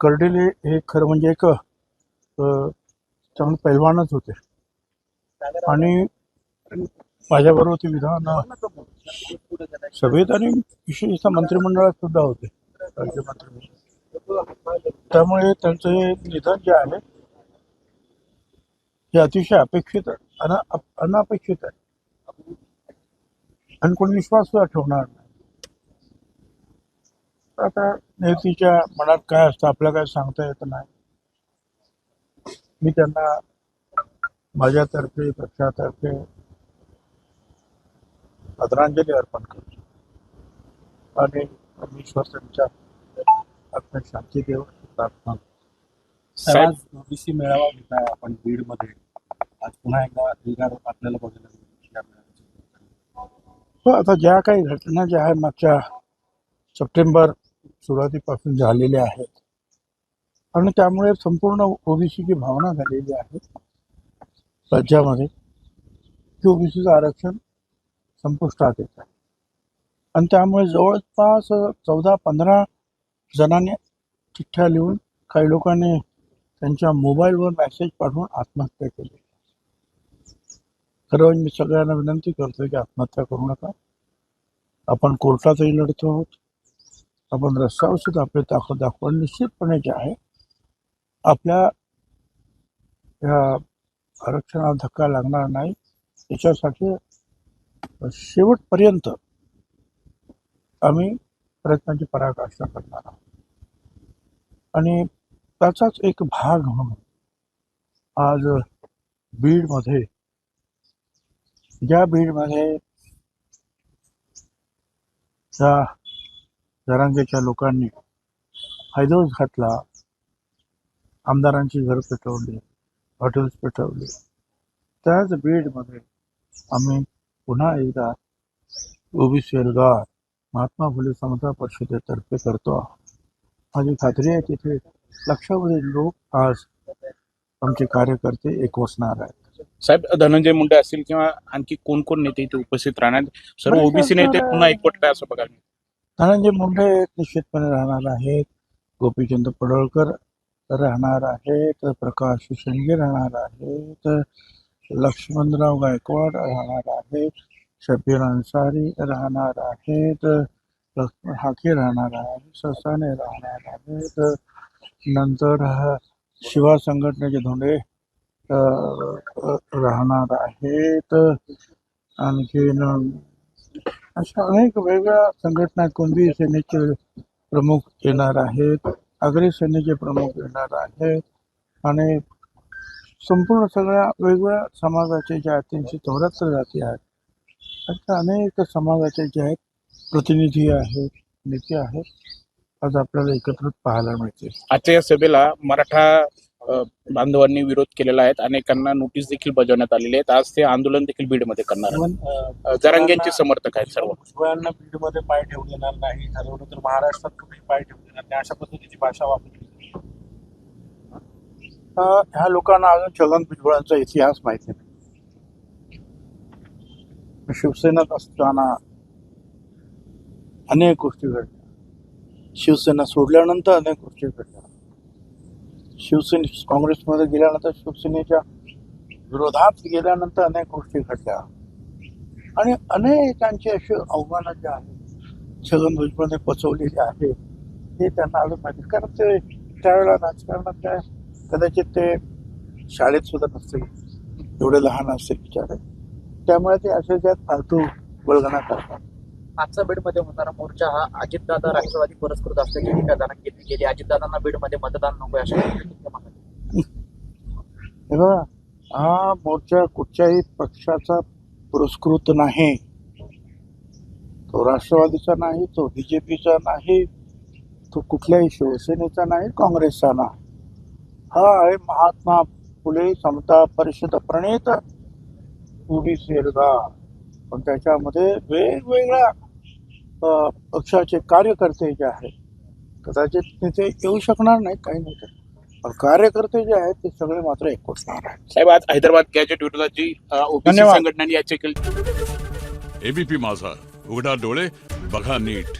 कर्डिले हे खरं म्हणजे एक चांगले पैलवानच होते आणि माझ्याबरोबर ते विधान सभेत आणि विशेषतः मंत्रिमंडळात सुद्धा होते, राज्यमंत्री. त्यामुळे त्यांचं हे निधन जे आहे हे अतिशय अपेक्षित अनपेक्षित आहे आणि कोणी विश्वास सुद्धा ठेवणार नाही. आता नेत्याच्या मनात काय असतं आपल्याला काय सांगता येत नाही. मी त्यांना माझ्यातर्फे पक्षातर्फे आदरांजली अर्पण करतो आणि ईश्वर त्यांच्या आत्म्यात शांती देव प्रार्थना. आज ओबीसी मेळावा घेताय आपण बीडमध्ये, आज पुन्हा एकदा अधिकार आपल्याला बघायला मिळाला. हो, आता ज्या काही घटना ज्या आहेत मागच्या सप्टेंबर सुरुवातीपासून झालेल्या आहेत आणि त्यामुळे संपूर्ण ओबीसीची भावना झालेली आहे राज्यामध्ये की ओबीसीचं आरक्षण संपुष्टात येत आहे आणि त्यामुळे जवळपास 14-15 जणांनी चिठ्ठ्या लिहून काही लोकांनी त्यांच्या मोबाईलवर मेसेज पाठवून आत्महत्या केली. खरं मी सगळ्यांना विनंती करतोय की आत्महत्या करू नका. आपण कोर्टातही लढतो आहोत, आपण रस्त्यावर सुद्धा आपली ताकद दाखवून निश्चितपणे जे आहे आपल्या या आरक्षणाला धक्का लागणार नाही याच्यासाठी शेवटपर्यंत आम्ही प्रयत्नांची पराकाष्ठा करणार आहोत आणि त्याचाच एक भाग म्हणून आज बीडमध्ये त्या जरांगेच्या लोकांनी हैदोस घातला, आमदारांची घर पेटवली, हॉटेल्स पेटवली, त्याच बीडमध्ये आम्ही पुन्हा एकदा ओबीसी एल्गार महात्मा फुले समता परिषदेतर्फे करतो आहोत. माझी खात्री आहे तिथे लक्षावधी लोक आज आमचे कार्यकर्ते एकवसणार आहेत. साहेब, धनंजय मुंडे असतील किंवा आणखी कोण कोण नेते इथे उपस्थित राहणार? सर्व ओबीसी नेते पुन्हा एकवटले असं बघायला. धनंजय मुंडे निश्चितपणे राहणार आहेत, गोपीचंद पडळकर राहणार आहेत, प्रकाश शेंडगे राहणार आहेत, लक्ष्मणराव गायकवाड राहणार आहेत, शबीर अन्सारी राहणार आहेत, लक्ष्मण हाके राहणार आहेत, ससाने राहणार आहेत, नंतर शिवा संघटनेचे धोंडे राहणार आहेत, आणखीन अशा अनेक वेगळ्या संघटना, कुणबी सेनेचे प्रमुख येणार आहेत, आगरी सेनेचे प्रमुख येणार आहेत आणि संपूर्ण सगळ्या वेगवेगळ्या समाजाचे जे आहेत 374 जाती आहेत, अशा अनेक समाजाचे जे आहेत प्रतिनिधी आहेत, नेते आहेत, आज आपल्याला एकत्रित पाहायला मिळतील. आजच्या या सभेला मराठा बांधवांनी विरोध केलेला आहे, अनेकांना नोटीस देखील बजावण्यात आलेली आहेत. आज ते आंदोलन देखील बीडमध्ये करणार आहेत. जरांगेंचे समर्थक आहेत सर्व. भुजबळांना बीडमध्ये पाय ठेवू देणार नाही, ठरवलं तर महाराष्ट्रात कुठेही पाय ठेवू देणार नाही, अशा पद्धतीची भाषा वापरली. ह्या लोकांना अजून छगन भुजबळांचा इतिहास माहिती नाही. शिवसेनेत असताना अनेक गोष्टी घडल्या, शिवसेना सोडल्यानंतर अनेक गोष्टी घडल्या, काँग्रेसमध्ये गेल्यानंतर शिवसेनेच्या विरोधात गेल्यानंतर अनेक गोष्टी घडल्या आणि अनेकांची अशी आव्हानं जे आहेत छगन भुजबळने पचवलेली आहे हे त्यांना अजून माहिती. कारण ते त्यावेळेला राजकारणात काय कदाचित ते शाळेत सुद्धा नसतील, एवढे लहान असतील बिचारे, त्यामुळे ते असे ज्यात फालतू बळगणा करतात. आजचा बीडमध्ये होणारा मोर्चा हा अजितदादा राष्ट्रवादी पुरस्कृत असल्याची टीका जरांगेंनी केली. अजितदादांना बीडमध्ये मतदान नको अशा हे बघा, हा मोर्चा कुठच्याही पक्षाचा पुरस्कृत नाही, तो राष्ट्रवादीचा नाही, तो बीजेपीचा नाही, तो कुठल्याही शिवसेनेचा नाही, काँग्रेसचा नाही. हा आहे महात्मा फुले समता परिषद प्रणीत ओबीसी एल्गार. पण त्याच्यामध्ये वेगवेगळ्या पक्षाचे कार्यकर्ते जे आहेत, कदाचित तिथे येऊ शकणार नाही काही नेते, पण कार्यकर्ते जे आहेत ते सगळे मात्र एकवटणार आहेत. साहेब, आज हैदराबाद गॅजेट विरोधात जी ओबीसी संघटनांनी याचिका केली. एबीपी माझा, उघडा डोळे बघा नीट.